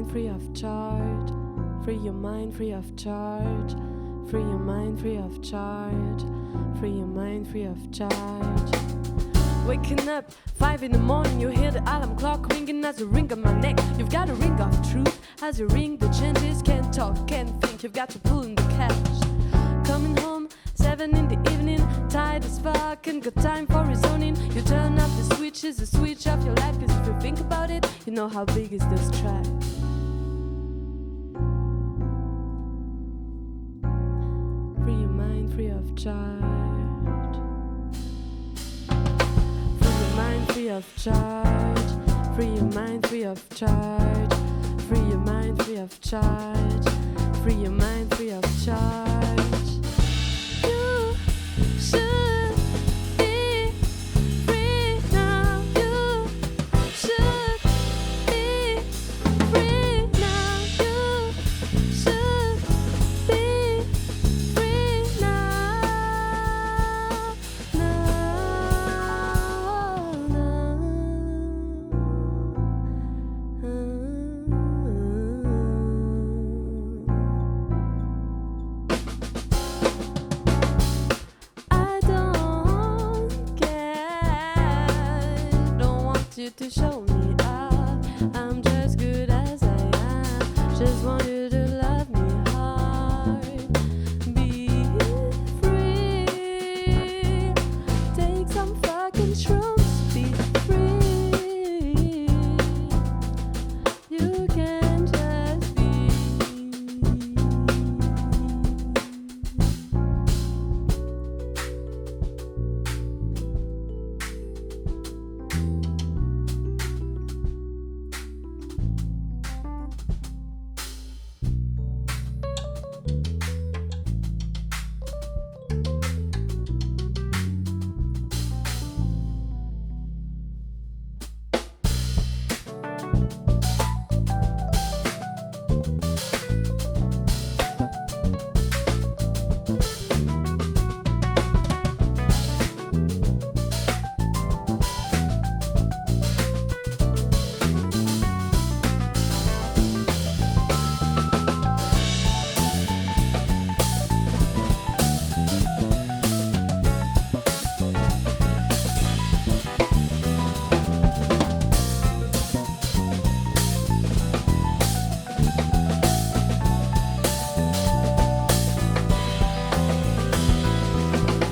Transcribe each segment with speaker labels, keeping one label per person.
Speaker 1: mind free of charge. Free your mind free of charge. Free your mind free of charge. Free your mind free of charge. Waking up 5 in the morning, you hear the alarm clock ringing as a ring on my neck. You've got a ring of truth as you ring the changes. Can't talk, can't think, you've got to pull in the cash. Coming home 7 in the evening, tired as fuck and got time for rezoning. You turn up the switch, is the switch of your life. Cause if you think about it, you know how big is this track. Free your mind free of charge. Free your mind free of charge. Free your mind free of charge. Free your mind free of charge. Free your mind free of charge. You should be free now. You should be free now. You should be free now. I don't care, don't want you to show me up. I'm just good as I am. Just want you to love me hard. Be free. Take some fucking shrooms. Be free. You can just be.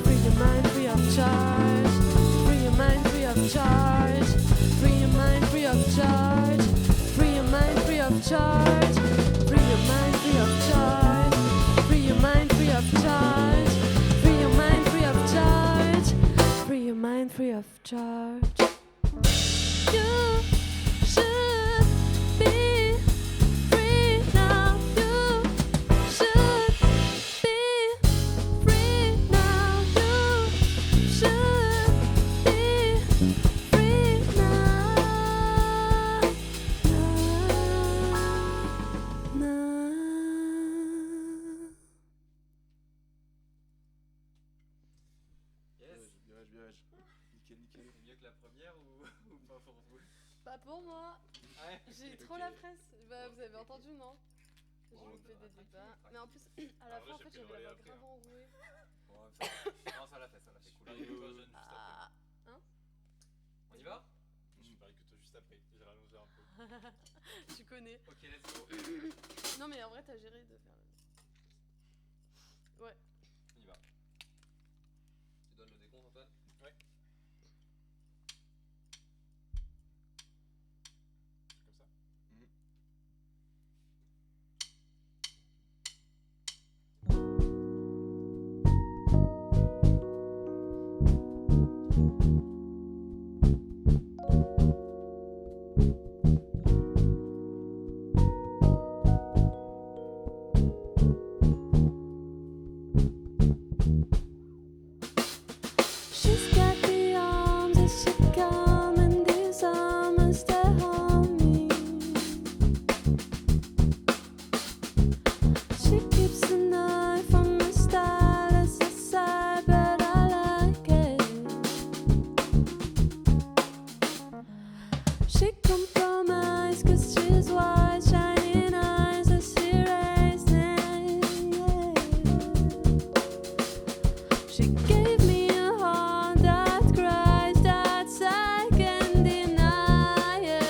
Speaker 1: Free your mind free of charge. Free your mind free of charge. Free your mind free of charge. Free your mind free of charge. Free your mind free of charge. Free your mind free of charge. Free your mind free of charge. Free your mind free of charge. You should be free now. You should be free now. You should be free now.
Speaker 2: Mieux que la première ou pas pour vous?
Speaker 1: Pas pour moi.
Speaker 2: Ouais.
Speaker 1: J'ai trop la presse. Bah, vous avez entendu, non? J'ai fait des débats. Mais en plus, à la fin, en fait, j'avais la voix grave enrouée.
Speaker 2: Bon, non, ça l'a fait cool.
Speaker 1: Ah. Hein?
Speaker 2: On y va?
Speaker 3: Je parie que toi juste après, j'ai rallongé un peu.
Speaker 1: Tu connais.
Speaker 2: Ok, let's go.
Speaker 1: Non, mais en vrai, t'as géré de faire le. Ouais.
Speaker 2: On y va. Tu donnes le décompte, Antoine?
Speaker 3: Ouais. Comme ça.
Speaker 1: She gave me a heart that cries, that I can deny it.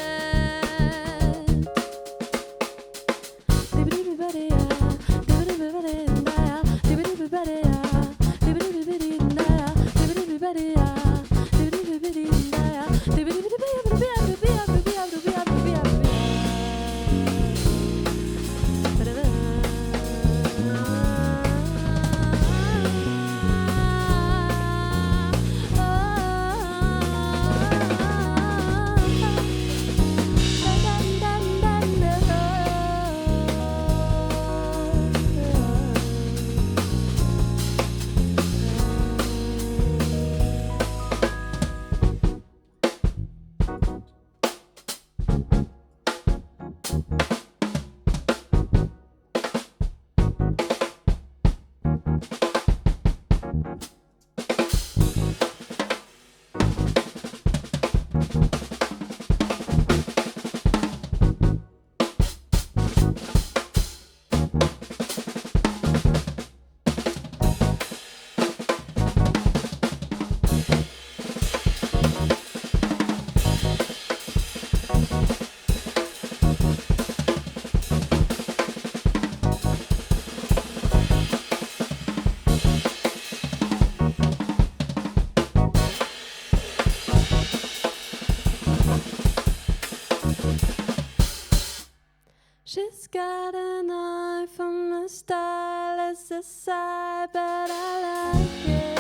Speaker 1: She's got a knife from the style as a side, but I like it.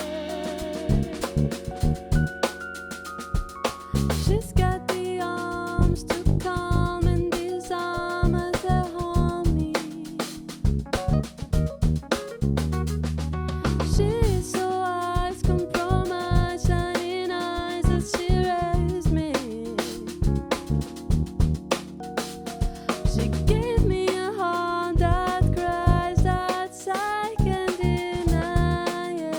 Speaker 1: She's got the arms to calm and disarm as they harm me. She's so wise, compromise, shining eyes as she raised me. She gave me a heart that cries, that I can deny it.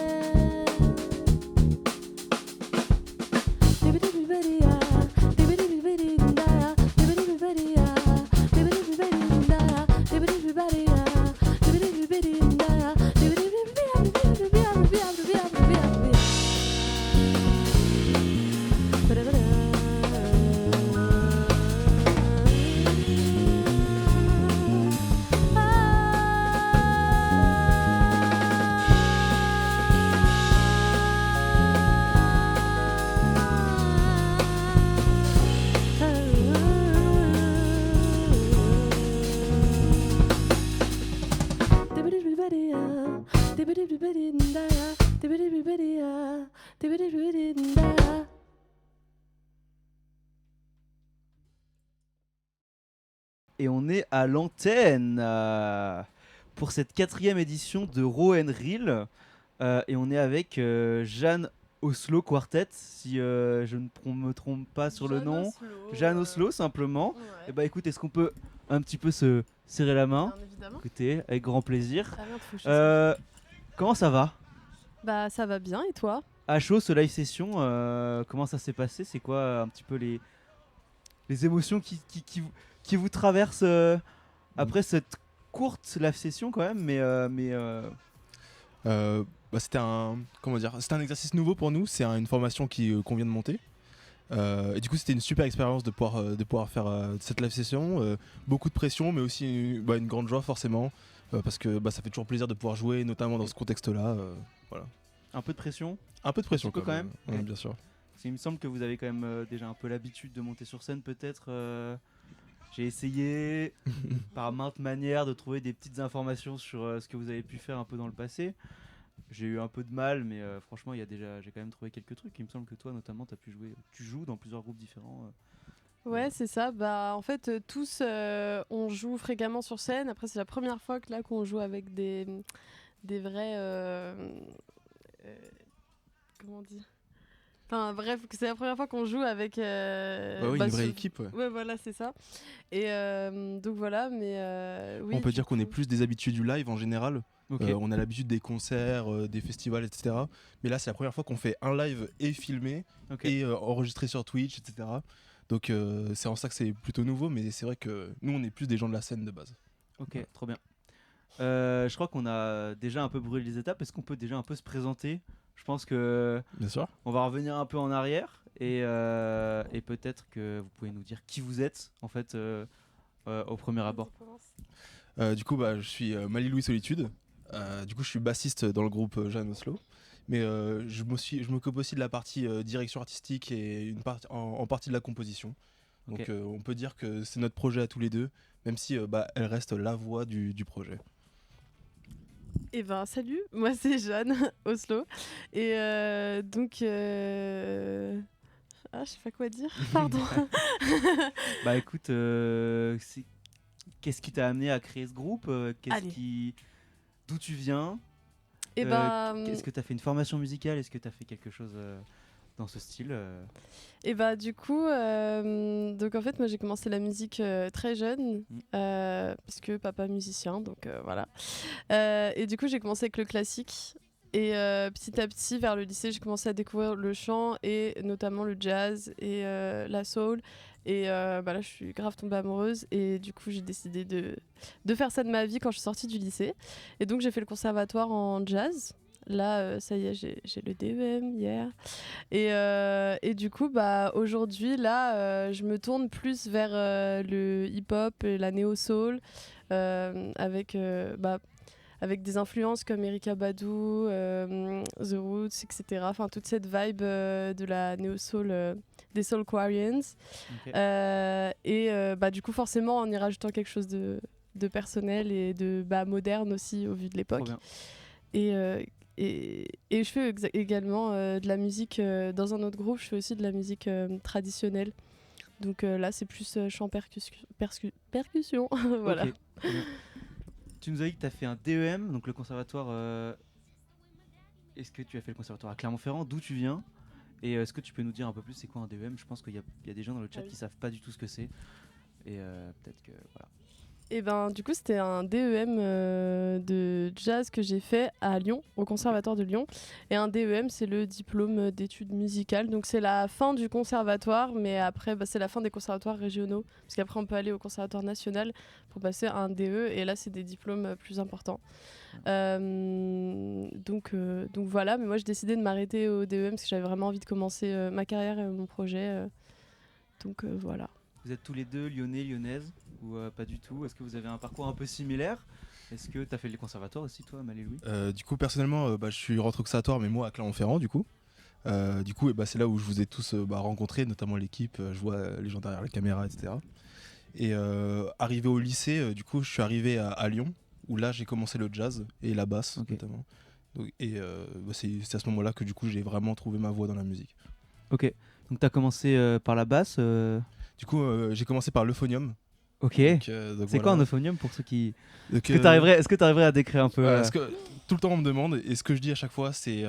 Speaker 4: Et on est à l'antenne pour cette 4e édition de Raw and Real. Et on est avec Jeanne Oslo Quartet, si je ne me trompe pas sur le nom. Jeanne Oslo, simplement.
Speaker 1: Ouais.
Speaker 4: Et bah écoute, est-ce qu'on peut un petit peu se serrer la main?
Speaker 1: Bien évidemment.
Speaker 4: Écoutez, avec grand plaisir.
Speaker 1: Rien de fou, je sais.
Speaker 4: Comment ça va?
Speaker 1: Bah ça va bien, et toi?
Speaker 4: À chaud, ce live session, comment ça s'est passé? C'est quoi un petit peu les émotions qui vous traversent après cette courte live session quand même,
Speaker 5: C'était un exercice nouveau pour nous. C'est une formation qu'on vient de monter. Et du coup, c'était une super expérience de pouvoir faire cette live session. Beaucoup de pression, mais aussi une grande joie forcément, parce que ça fait toujours plaisir de pouvoir jouer, notamment dans ce contexte-là. Voilà.
Speaker 4: un peu de pression?
Speaker 5: Un peu de pression
Speaker 4: quand même.
Speaker 5: Ouais, bien sûr.
Speaker 4: Parce qu'il me semble que vous avez quand même déjà un peu l'habitude de monter sur scène peut-être. J'ai essayé par maintes manières de trouver des petites informations sur ce que vous avez pu faire un peu dans le passé. J'ai eu un peu de mal, mais franchement, j'ai quand même trouvé quelques trucs. Il me semble que toi, notamment, tu joues dans plusieurs groupes différents.
Speaker 1: Ouais, c'est ça. Bah, en fait, tous, on joue fréquemment sur scène. Après, c'est la première fois qu'on joue avec des vrais... comment on dit? Enfin, bref, c'est la première fois qu'on joue avec...
Speaker 5: une vraie équipe. Ouais.
Speaker 1: Ouais, voilà, c'est ça. Et donc voilà, mais... oui,
Speaker 5: On peut
Speaker 1: du
Speaker 5: dire qu'on est
Speaker 1: coup-
Speaker 5: plus des habitués du live en général.
Speaker 4: Ok.
Speaker 5: On a l'habitude des concerts, des festivals, etc. Mais là, c'est la première fois qu'on fait un live et filmé
Speaker 4: Ok.
Speaker 5: et enregistré sur Twitch, etc. Donc c'est en ça que c'est plutôt nouveau, mais c'est vrai que nous, on est plus des gens de la scène de base.
Speaker 4: Ok, trop bien. Je crois qu'on a déjà un peu brûlé les étapes. Est-ce qu'on peut déjà un peu se présenter Je pense que
Speaker 5: Bien sûr.
Speaker 4: on va revenir un peu en arrière et peut-être que vous pouvez nous dire qui vous êtes en fait au premier abord.
Speaker 5: Du coup, je suis Mali Louis Solitude. Du coup, je suis bassiste dans le groupe Jeanne Oslo. Mais je m'occupe aussi de la partie direction artistique et en partie de la composition. Donc
Speaker 4: Ok.
Speaker 5: on peut dire que c'est notre projet à tous les deux, même si elle reste la voix du projet.
Speaker 1: Eh ben salut, moi c'est Jeanne Oslo et je sais pas quoi dire, pardon.
Speaker 4: Bah écoute, qu'est-ce qui t'a amené à créer ce groupe
Speaker 1: Allez.
Speaker 4: D'où tu viens
Speaker 1: Et
Speaker 4: Est-ce que t'as fait une formation musicale? Est-ce que t'as fait quelque chose dans ce style
Speaker 1: du coup, donc en fait moi j'ai commencé la musique très jeune parce que papa est musicien, donc voilà. Et du coup j'ai commencé avec le classique. Et petit à petit, vers le lycée, j'ai commencé à découvrir le chant et notamment le jazz et la soul. Et là, je suis grave tombée amoureuse. Et du coup, j'ai décidé de faire ça de ma vie quand je suis sortie du lycée. Et donc, j'ai fait le conservatoire en jazz. Là, ça y est, j'ai le DEM hier. Et du coup, aujourd'hui, là, je me tourne plus vers le hip-hop et la néo-soul avec des influences comme Erykah Badu, The Roots, etc. Enfin, toute cette vibe de la néo-soul des Soulquarians.
Speaker 4: Ok.
Speaker 1: Du coup, forcément, en y rajoutant quelque chose de personnel et de moderne aussi, au vu de
Speaker 4: Trop
Speaker 1: l'époque.
Speaker 4: bien.
Speaker 1: Et je fais également de la musique dans un autre groupe, je fais aussi de la musique traditionnelle. Donc là, c'est plus chant percussion. Voilà.
Speaker 4: Ok. Trop bien. Tu nous as dit que tu as fait un DEM, donc le conservatoire. Est-ce que tu as fait le conservatoire à Clermont-Ferrand? D'où tu viens? Et est-ce que tu peux nous dire un peu plus c'est quoi un DEM? Je pense qu'il y a des gens dans le chat
Speaker 1: Ah oui.
Speaker 4: qui savent pas du tout ce que c'est. Et peut-être que voilà.
Speaker 1: Et du coup, c'était un DEM de jazz que j'ai fait à Lyon, au Conservatoire de Lyon. Et un DEM, c'est le diplôme d'études musicales. Donc, c'est la fin du conservatoire, mais après, c'est la fin des conservatoires régionaux. Parce qu'après, on peut aller au conservatoire national pour passer à un DE. Et là, c'est des diplômes plus importants. Donc voilà, mais moi, j'ai décidé de m'arrêter au DEM parce que j'avais vraiment envie de commencer ma carrière et mon projet. Donc voilà.
Speaker 4: Vous êtes tous les deux lyonnais, lyonnaises ou pas du tout? Est-ce que vous avez un parcours un peu similaire? Est-ce que tu as fait le conservatoire aussi, toi, Marie-Louis?
Speaker 5: Du coup, personnellement, je suis rentré au conservatoire, mais moi à Clermont-Ferrand, du coup. C'est là où je vous ai tous rencontrés, notamment l'équipe. Je vois les gens derrière la caméra, etc. Et arrivé au lycée, du coup, je suis arrivé à Lyon, où là, j'ai commencé le jazz et la basse,
Speaker 4: Ok.
Speaker 5: notamment. C'est à ce moment-là que du coup, j'ai vraiment trouvé ma voix dans la musique.
Speaker 4: Ok. Donc tu as commencé par la basse.
Speaker 5: Du coup, j'ai commencé par l'euphonium.
Speaker 4: Ok.
Speaker 5: Donc,
Speaker 4: C'est quoi un euphonium pour ceux qui...
Speaker 5: Donc,
Speaker 4: Est-ce que tu arriverais à décrire un peu
Speaker 5: parce que tout le temps on me demande, et ce que je dis à chaque fois, c'est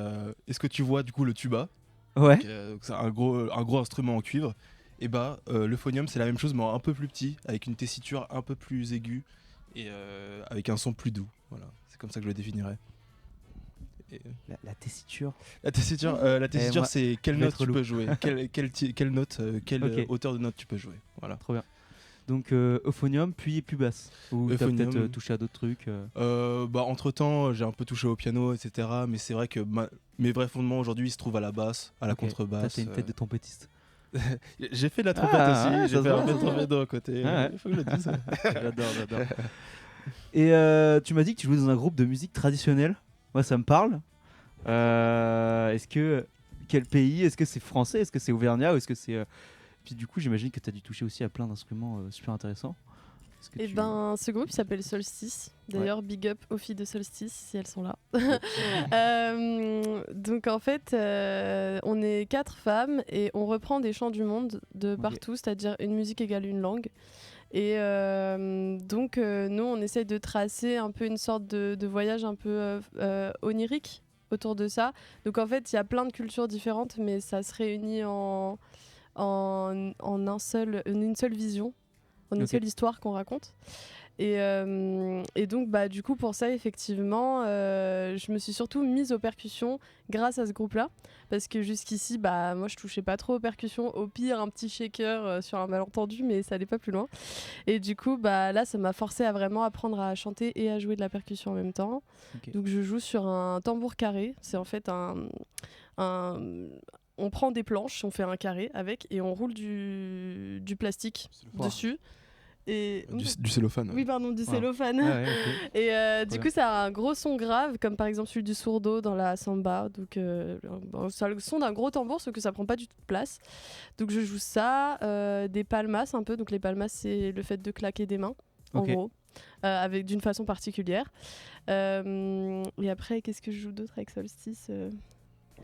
Speaker 5: est-ce que tu vois du coup le tuba?
Speaker 4: Ouais.
Speaker 5: Donc, c'est un gros instrument en cuivre. Et l'euphonium, c'est la même chose, mais un peu plus petit, avec une tessiture un peu plus aiguë et avec un son plus doux. Voilà, c'est comme ça que je le définirais. Et,
Speaker 4: La tessiture.
Speaker 5: la tessiture,
Speaker 4: moi,
Speaker 5: c'est quelle
Speaker 4: je vais
Speaker 5: note
Speaker 4: être
Speaker 5: tu
Speaker 4: relou.
Speaker 5: peux jouer, quelle note, quelle
Speaker 4: Ok.
Speaker 5: hauteur de note tu peux jouer. Voilà.
Speaker 4: Trop bien. Donc euphonium puis basse. Ou t'as
Speaker 5: Euphonium.
Speaker 4: peut-être touché à d'autres trucs.
Speaker 5: Entre temps, j'ai un peu touché au piano, etc. Mais c'est vrai que mes vrais fondements aujourd'hui ils se trouvent à la basse, à la
Speaker 4: Ok. Toi,
Speaker 5: contrebasse.
Speaker 4: t'as une tête de trompettiste.
Speaker 5: J'ai fait de la trompette
Speaker 4: Ah, ouais,
Speaker 5: aussi, j'ai
Speaker 4: ça
Speaker 5: fait
Speaker 4: se
Speaker 5: un
Speaker 4: voit,
Speaker 5: peu de
Speaker 4: ça se
Speaker 5: trompette de l'autre côté.
Speaker 4: Ah ouais.
Speaker 5: Il faut que je le dise.
Speaker 4: J'adore. Et tu m'as dit que tu jouais dans un groupe de musique traditionnelle. Moi, ça me parle. Quel pays? Est-ce que c'est français? Est-ce que c'est Auvergnat? Ou est-ce que c'est... Puis du coup, j'imagine que tu as dû toucher aussi à plein d'instruments super intéressants. Est-ce que
Speaker 1: Ce groupe il s'appelle Solstice. D'ailleurs, big up aux filles de Solstice si elles sont là. Donc en fait, on est 4 femmes et on reprend des chants du monde de partout, c'est-à-dire une musique égale une langue. Et nous, on essaye de tracer un peu une sorte de voyage un peu onirique autour de ça. Donc en fait, il y a plein de cultures différentes, mais ça se réunit en une seule vision, en une seule histoire qu'on raconte. Et donc, du coup, pour ça, effectivement, je me suis surtout mise aux percussions grâce à ce groupe-là. Parce que jusqu'ici, moi, je touchais pas trop aux percussions. Au pire, un petit shaker sur un malentendu, mais ça allait pas plus loin. Et du coup, là, ça m'a forcé à vraiment apprendre à chanter et à jouer de la percussion en même temps.
Speaker 4: Ok.
Speaker 1: Donc, je joue sur un tambour carré. C'est en fait on prend des planches, on fait un carré avec, et on roule du plastique
Speaker 5: Wow.
Speaker 1: dessus. Et...
Speaker 5: Du cellophane.
Speaker 1: Oui, pardon, du
Speaker 4: Wow.
Speaker 1: cellophane.
Speaker 4: Ah ouais, ok.
Speaker 1: Et
Speaker 4: Trop
Speaker 1: du
Speaker 4: bien.
Speaker 1: coup, ça a un gros son grave, comme par exemple celui du sourdo dans la samba. Donc, ça a le son d'un gros tambour, sauf que ça prend pas du tout de place. Donc, je joue ça, des palmas un peu. Donc, les palmas, c'est le fait de claquer des mains, en
Speaker 4: Ok.
Speaker 1: gros, d'une façon particulière. Et après, qu'est-ce que je joue d'autre avec Solstice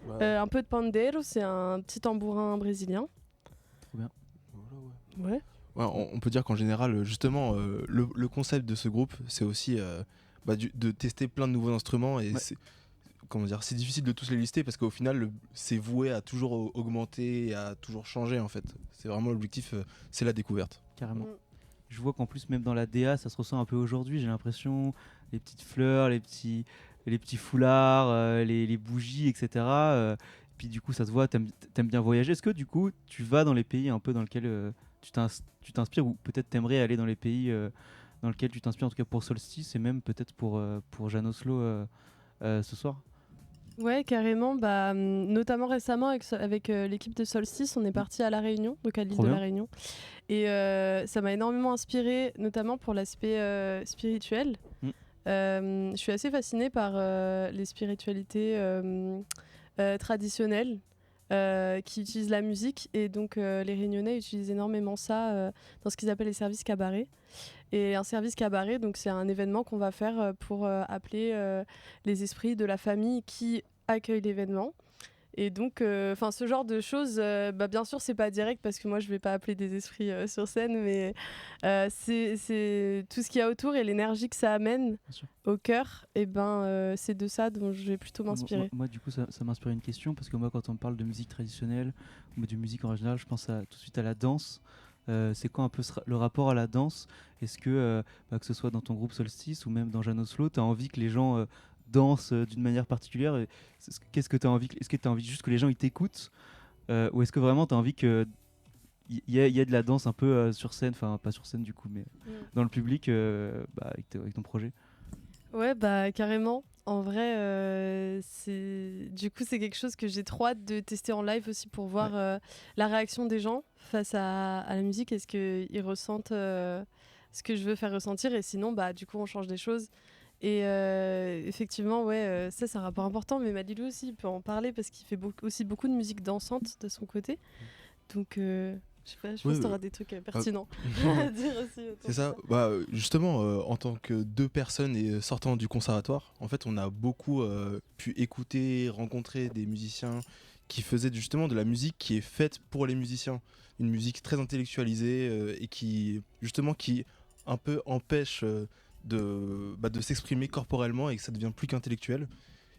Speaker 5: Ouais.
Speaker 1: Un peu de pandeiro, c'est un petit tambourin brésilien.
Speaker 5: Voilà, ouais.
Speaker 1: Ouais.
Speaker 5: Ouais, on peut dire qu'en général, justement, le concept de ce groupe, c'est aussi de tester plein de nouveaux instruments et
Speaker 4: Ouais.
Speaker 5: c'est difficile de tous les lister parce qu'au final, c'est voué à toujours augmenter et à toujours changer en fait. C'est vraiment l'objectif, c'est la découverte.
Speaker 4: Carrément.
Speaker 1: Mm.
Speaker 4: Je vois qu'en plus, même dans la DA, ça se ressent un peu aujourd'hui. J'ai l'impression, les petites fleurs, les petits foulards, les bougies, etc. Puis du coup, ça se voit, t'aimes bien voyager. Est-ce que du coup, tu vas dans les pays un peu dans lesquels tu t'inspires, ou peut-être t'aimerais aller dans les pays dans lesquels tu t'inspires, en tout cas pour Solstice, et même peut-être pour Jeanne Oslo ce soir?
Speaker 1: Ouais, carrément. Notamment récemment avec l'équipe de Solstice, on est parti à La Réunion, donc à l'île
Speaker 4: Trop
Speaker 1: de
Speaker 4: bien.
Speaker 1: La Réunion. Et ça m'a énormément inspiré, notamment pour l'aspect spirituel.
Speaker 4: Mm.
Speaker 1: Je suis assez fascinée par les spiritualités traditionnelles qui utilisent la musique. Et donc, les Réunionnais utilisent énormément ça dans ce qu'ils appellent les services cabarets. Et un service cabaret, donc c'est un événement qu'on va faire pour appeler les esprits de la famille qui accueillent l'événement. Et donc, ce genre de choses, bien sûr, c'est pas direct parce que moi, je vais pas appeler des esprits sur scène, mais c'est tout ce qu'il y a autour et l'énergie que ça amène
Speaker 4: Bien sûr.
Speaker 1: au cœur. Et c'est de ça dont je vais plutôt m'inspirer.
Speaker 4: Moi, du coup, ça m'inspire une question, parce que moi, quand on me parle de musique traditionnelle ou de musique en général, je pense tout de suite à la danse. C'est quoi un peu le rapport à la danse? Est-ce que ce soit dans ton groupe Solstice ou même dans Jeanne Oslo, tu as envie que les gens dansent d'une manière particulière? Et qu'est-ce que tu as envie? Est-ce que tu as envie juste que les gens ils t'écoutent, ou est-ce que vraiment tu as envie qu'il y ait de la danse un peu sur scène, enfin pas sur scène du coup, mais dans le public avec ton projet?
Speaker 1: Ouais, carrément. En vrai, du coup, c'est quelque chose que j'ai trop hâte de tester en live aussi pour voir la réaction des gens face à la musique. Est-ce qu'ils ressentent ce que je veux faire ressentir? Et sinon, du coup, on change des choses. Et effectivement, ouais, ça, c'est un rapport important. Mais Madilou aussi, il peut en parler parce qu'il fait aussi beaucoup de musique dansante de son côté. Donc, je sais pas, je pense que tu auras des trucs pertinents à dire aussi.
Speaker 5: C'est ça. Justement, en tant que deux personnes et sortant du conservatoire, en fait, on a beaucoup pu écouter, rencontrer des musiciens qui faisaient justement de la musique qui est faite pour les musiciens. Une musique très intellectualisée et qui un peu empêche de s'exprimer corporellement et que ça devient plus qu'intellectuel.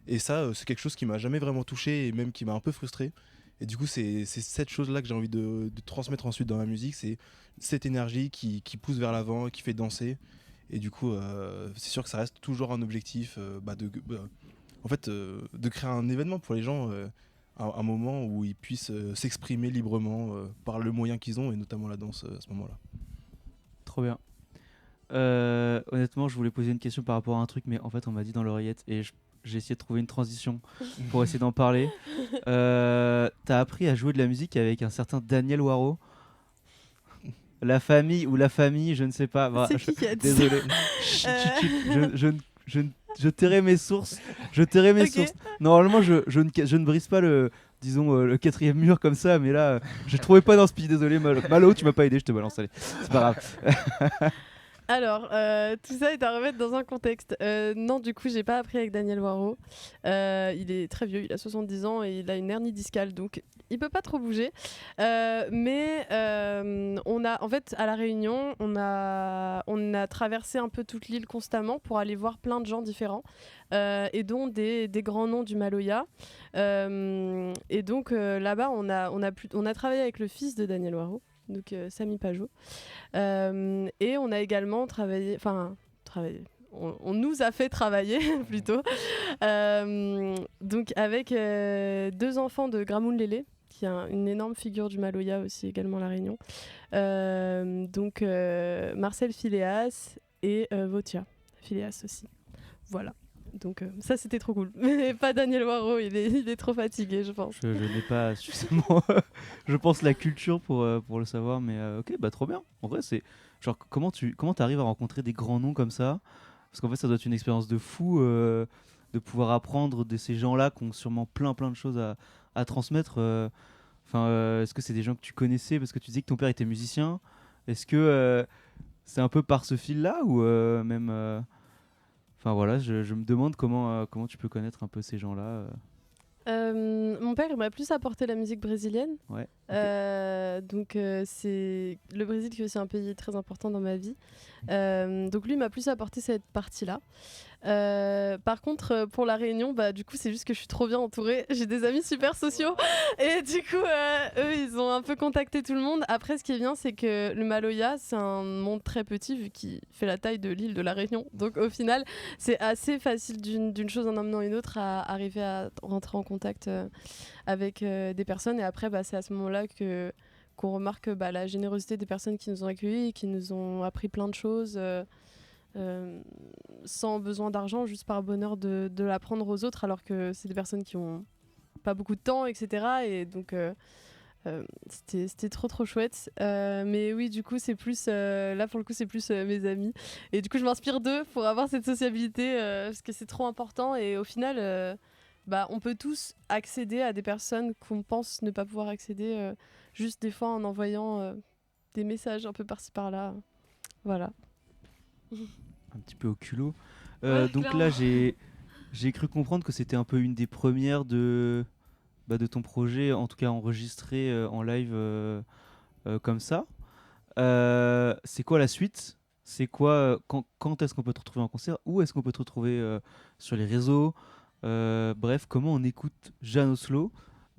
Speaker 5: Et ça, c'est quelque chose qui m'a jamais vraiment touché et même qui m'a un peu frustré. Et du coup, c'est cette chose-là que j'ai envie de transmettre ensuite dans la musique. C'est cette énergie qui pousse vers l'avant, qui fait danser. Et du coup, c'est sûr que ça reste toujours un objectif de créer un événement pour les gens, un moment où ils puissent s'exprimer librement par le moyen qu'ils ont, et notamment la danse à ce moment-là.
Speaker 4: Trop bien. Honnêtement, je voulais poser une question par rapport à un truc, mais en fait, on m'a dit dans l'oreillette et j'ai essayé de trouver une transition pour essayer d'en parler. T'as appris à jouer de la musique avec un certain Daniel Waro. La famille, je ne sais pas.
Speaker 1: C'est qui a dit ça
Speaker 4: Désolé. Je tairai mes sources.
Speaker 1: Ok.
Speaker 4: Sources. Normalement, je ne brise pas le 4e mur comme ça, mais là, je trouvais pas d'inspi. Désolé, Malo, tu m'as pas aidé, je te balance. Allez, c'est pas grave.
Speaker 1: Alors, tout ça est à remettre dans un contexte. Non, du coup, j'ai pas appris avec Daniel Waro. Il est très vieux, il a 70 ans et il a une hernie discale, donc il peut pas trop bouger. Mais en fait, à La Réunion, on a traversé un peu toute l'île constamment pour aller voir plein de gens différents, et dont des grands noms du Maloya. Et donc là-bas, on a travaillé avec le fils de Daniel Waro. donc Samy Pajot. Et on a également travaillé, on nous a fait travailler plutôt, donc avec 2 enfants de Gramoun Lélé, qui est une énorme figure du Maloya aussi également à La Réunion. Donc Marcel Phileas et Votia Phileas aussi. Voilà. Donc ça c'était trop cool. Mais pas Daniel Waro, il est trop fatigué je pense.
Speaker 4: Je n'ai pas suffisamment, je pense, la culture pour le savoir, mais ok, bah trop bien. En vrai, c'est genre comment t'arrives à rencontrer des grands noms comme ça? Parce qu'en fait, ça doit être une expérience de fou de pouvoir apprendre de ces gens-là qui ont sûrement plein de choses à transmettre. Est-ce que c'est des gens que tu connaissais parce que tu disais que ton père était musicien? Est-ce que c'est un peu par ce fil-là ou même Enfin voilà, je me demande comment tu peux connaître un peu ces gens-là.
Speaker 1: Mon père il m'a plus apporté la musique brésilienne.
Speaker 4: Ouais.
Speaker 1: Donc c'est le Brésil qui est aussi un pays très important dans ma vie. Donc lui il m'a plus apporté cette partie-là. Par contre pour la Réunion, bah du coup c'est juste que je suis trop bien entourée. J'ai des amis super sociaux et du coup eux ils ont un peu contacté tout le monde. Après ce qui est bien c'est que le Maloya c'est un monde très petit vu qu'il fait la taille de l'île de la Réunion. Donc au final c'est assez facile d'une chose en emmenant une autre à arriver à rentrer en contact avec des personnes. Et après c'est à ce moment-là qu'on remarque la générosité des personnes qui nous ont accueillis et qui nous ont appris plein de choses. Sans besoin d'argent, juste par bonheur de l'apprendre aux autres, alors que c'est des personnes qui ont pas beaucoup de temps, etc. Et donc c'était trop chouette. Mais oui, du coup, c'est plus là pour le coup, c'est plus mes amis. Et du coup, je m'inspire d'eux pour avoir cette sociabilité parce que c'est trop important. Et au final, on peut tous accéder à des personnes qu'on pense ne pas pouvoir accéder, juste des fois en envoyant des messages un peu par-ci par-là. Voilà.
Speaker 4: Un petit peu au culot. Donc
Speaker 1: clairement.
Speaker 4: là, j'ai cru comprendre que c'était un peu une des premières de ton projet, en tout cas enregistré en live comme ça. C'est quoi la suite? C'est quoi quand est-ce qu'on peut te retrouver en concert? Où est-ce qu'on peut te retrouver sur les réseaux? Bref, comment on écoute Jeanne Oslo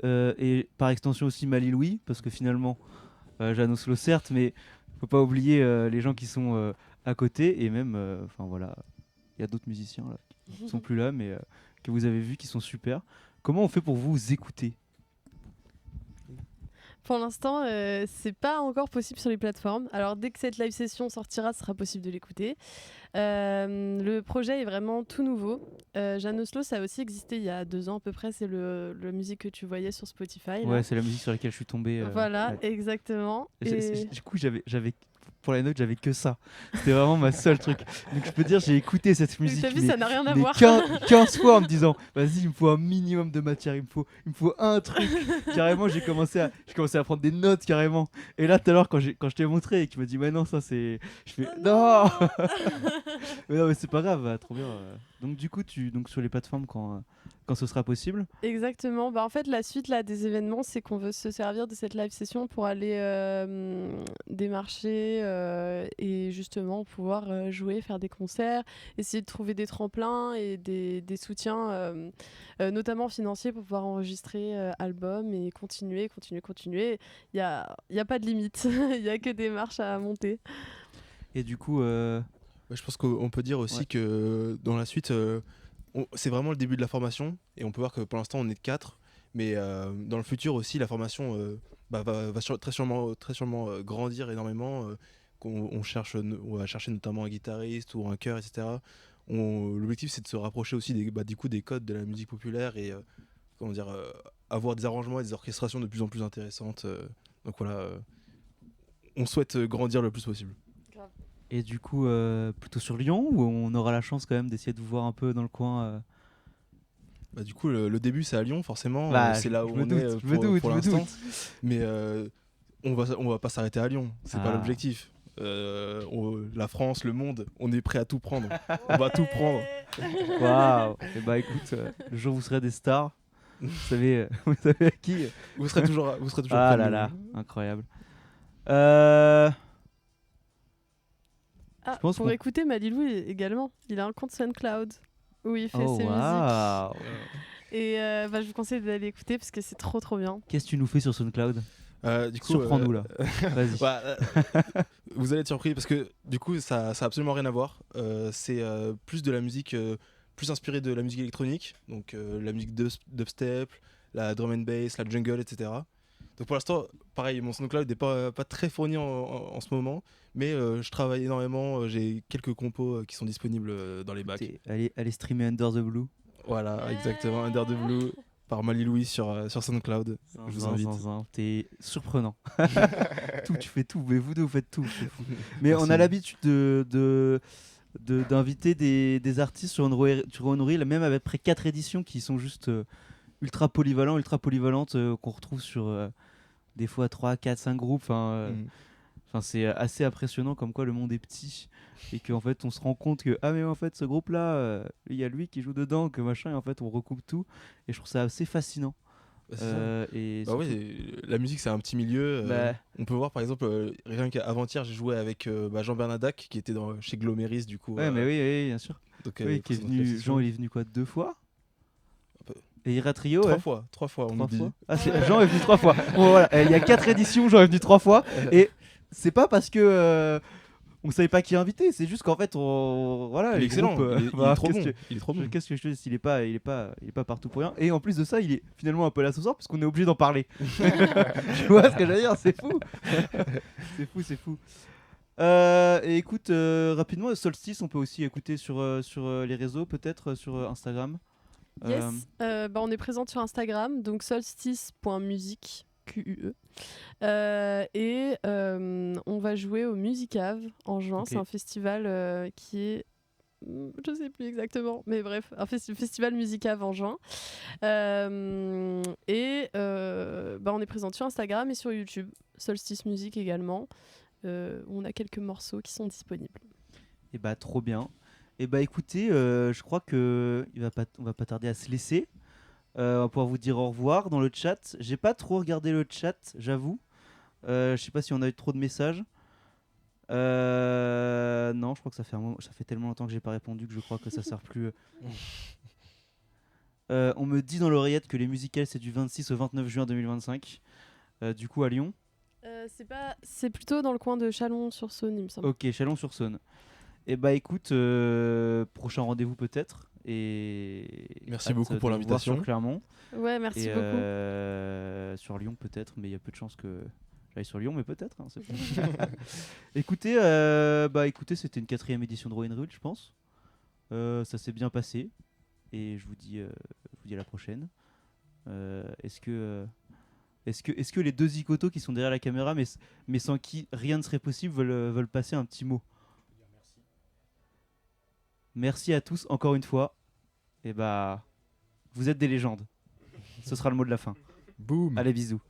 Speaker 4: et par extension aussi Mali Louis, parce que finalement Jeanne Oslo certes, mais faut pas oublier les gens qui sont à côté et même voilà, il y a d'autres musiciens là qui sont plus là mais que vous avez vus qui sont super. Comment on fait pour vous écouter?
Speaker 1: Pour l'instant, c'est pas encore possible sur les plateformes. Alors dès que cette live session sortira, ce sera possible de l'écouter. Le projet est vraiment tout nouveau. Jeanne Oslo, ça a aussi existé il y a 2 ans à peu près. C'est la musique que tu voyais sur Spotify.
Speaker 4: Ouais,
Speaker 1: Là.
Speaker 4: c'est la musique sur laquelle je suis tombé.
Speaker 1: Voilà,
Speaker 4: ouais.
Speaker 1: exactement. Et...
Speaker 4: Du coup, j'avais pour la note, j'avais que ça. C'était vraiment ma seule truc. Donc je peux dire, j'ai écouté cette musique.
Speaker 1: T'as vu, ça n'a rien à
Speaker 4: mais
Speaker 1: voir.
Speaker 4: 15 fois en me disant, vas-y, il me faut un minimum de matière, il me faut un truc. Carrément, j'ai commencé à prendre des notes carrément. Et là, tout à l'heure, quand je t'ai montré et que tu m'as dit, ouais, non, ça c'est. Je fais, non. Mais non, mais c'est pas grave, trop bien. Donc du coup, donc sur les plateformes quand ce sera possible.
Speaker 1: Exactement. En fait, la suite là, des événements, c'est qu'on veut se servir de cette live session pour aller démarcher et justement pouvoir jouer, faire des concerts, essayer de trouver des tremplins et des soutiens, notamment financiers, pour pouvoir enregistrer albums et continuer. Il n'y a pas de limite. Il n'y a que des marches à monter.
Speaker 4: Et du coup...
Speaker 5: Je pense qu'on peut dire aussi que dans la suite, c'est vraiment le début de la formation et on peut voir que pour l'instant on est 4, mais dans le futur aussi la formation va très sûrement grandir énormément. On va chercher notamment un guitariste ou un chœur, etc. L'objectif c'est de se rapprocher aussi des codes de la musique populaire et avoir des arrangements et des orchestrations de plus en plus intéressantes. Donc voilà, on souhaite grandir le plus possible.
Speaker 4: Et du coup, plutôt sur Lyon, ou on aura la chance quand même d'essayer de vous voir un peu dans le coin
Speaker 5: Du coup, le début c'est à Lyon, forcément. C'est là où on est pour l'instant. Mais on va pas s'arrêter à Lyon, c'est pas l'objectif. La France, le monde, on est prêt à tout prendre. On va tout prendre.
Speaker 4: Waouh. Et écoute, le jour où vous serez des stars, vous savez à qui.
Speaker 5: Vous serez toujours
Speaker 4: Ah là là, incroyable.
Speaker 1: Pour écouter Malilou également, il a un compte SoundCloud où il fait ses musiques. Et je vous conseille d'aller écouter parce que c'est trop bien.
Speaker 4: Qu'est-ce que tu nous fais sur SoundCloud?
Speaker 5: Du coup,
Speaker 4: Surprends-nous là. Vas-y.
Speaker 5: Bah, vous allez être surpris parce que du coup ça a absolument rien à voir. C'est plus de la musique, plus inspiré de la musique électronique, donc la musique dubstep, la drum and bass, la jungle, etc. Donc pour l'instant, pareil, mon SoundCloud n'est pas très fourni en ce moment, mais je travaille énormément, j'ai quelques compos qui sont disponibles dans les bacs.
Speaker 4: Allez streamer Under the Blue.
Speaker 5: Voilà, exactement, Under the Blue par Mali Louis sur SoundCloud. Je vous invite.
Speaker 4: T'es surprenant. Tu fais tout, mais vous deux vous faites tout. C'est fou. Mais
Speaker 5: Merci.
Speaker 4: on a l'habitude d'inviter des artistes sur One Reel, même après 4 éditions qui sont juste ultra polyvalentes, qu'on retrouve sur des fois 3, 4, 5 groupes. Enfin, c'est assez impressionnant comme quoi le monde est petit et qu'en fait on se rend compte que mais en fait ce groupe là il y a lui qui joue dedans, que machin, et en fait on recoupe tout et je trouve ça assez fascinant.
Speaker 5: Bah, c'est ça.
Speaker 4: Et
Speaker 5: Bah ouais, la musique c'est un petit milieu.
Speaker 4: Bah.
Speaker 5: On peut voir par exemple, rien qu'avant-hier j'ai joué avec Jean Bernadac qui était chez Gloméris du coup.
Speaker 4: Ouais, mais oui, bien sûr.
Speaker 5: Donc,
Speaker 4: Oui, qui est venu, Jean il est venu quoi, 2 fois
Speaker 5: Un peu.
Speaker 4: Et Ira Trio,
Speaker 5: 3
Speaker 4: ouais.
Speaker 5: fois, 3 fois on
Speaker 4: 3
Speaker 5: oublie.
Speaker 4: fois. Jean est venu 3 fois. Bon, voilà, il y a 4 éditions, Jean est venu 3 fois. Et c'est pas parce que on savait pas qui inviter, c'est juste qu'en fait voilà,
Speaker 5: Il est
Speaker 4: les
Speaker 5: excellent,
Speaker 4: groupes,
Speaker 5: il est trop bon. Il est trop bon.
Speaker 4: Qu'est-ce que je te dis, il est pas partout pour rien. Et en plus de ça, il est finalement un peu là ce soir parce qu'on est obligé d'en parler. Tu vois ce que je veux dire, c'est fou. c'est fou. Et écoute, rapidement, Solstice, on peut aussi écouter sur les réseaux, peut-être sur Instagram.
Speaker 1: Yes, on est présente sur Instagram, donc solstice.musique, QUE. Et on va jouer au Musicave en juin.
Speaker 4: Ok.
Speaker 1: C'est un festival qui est... Je sais plus exactement, mais bref, un festival Musicave en juin. On est présente sur Instagram et sur YouTube. Solstice Musique également. On a quelques morceaux qui sont disponibles.
Speaker 4: Et bah trop bien. Et bah écoutez, je crois que on va pas tarder à se laisser. On va pouvoir vous dire au revoir dans le chat. J'ai pas trop regardé le chat, j'avoue. Je sais pas si on a eu trop de messages. Non, je crois que ça fait tellement longtemps que j'ai pas répondu que je crois que ça sert plus. On me dit dans l'oreillette que les musicales c'est du 26 au 29 juin 2025. Du coup à Lyon.
Speaker 1: C'est plutôt dans le coin de Chalon-sur-Saône, il me semble.
Speaker 4: Ok, Chalon-sur-Saône. Et bah écoute, prochain rendez-vous peut-être. Et
Speaker 5: Merci
Speaker 4: hâte
Speaker 5: beaucoup
Speaker 4: de
Speaker 5: pour
Speaker 4: vous voir
Speaker 5: l'invitation.
Speaker 4: sur Clermont.
Speaker 1: Ouais, merci
Speaker 4: Et
Speaker 1: beaucoup.
Speaker 4: sur Lyon peut-être, mais il y a peu de chances que j'aille sur Lyon, mais peut-être. Hein, c'est pas- écoutez, c'était une 4e édition de Rowan Rule, je pense. Ça s'est bien passé. Et je vous dis à la prochaine. Est-ce que les 2 zigotos qui sont derrière la caméra, mais sans qui rien ne serait possible, veulent passer un petit mot? Merci à tous encore une fois. Et bah, vous êtes des légendes. Ce sera le mot de la fin.
Speaker 5: Boum.
Speaker 4: Allez, bisous.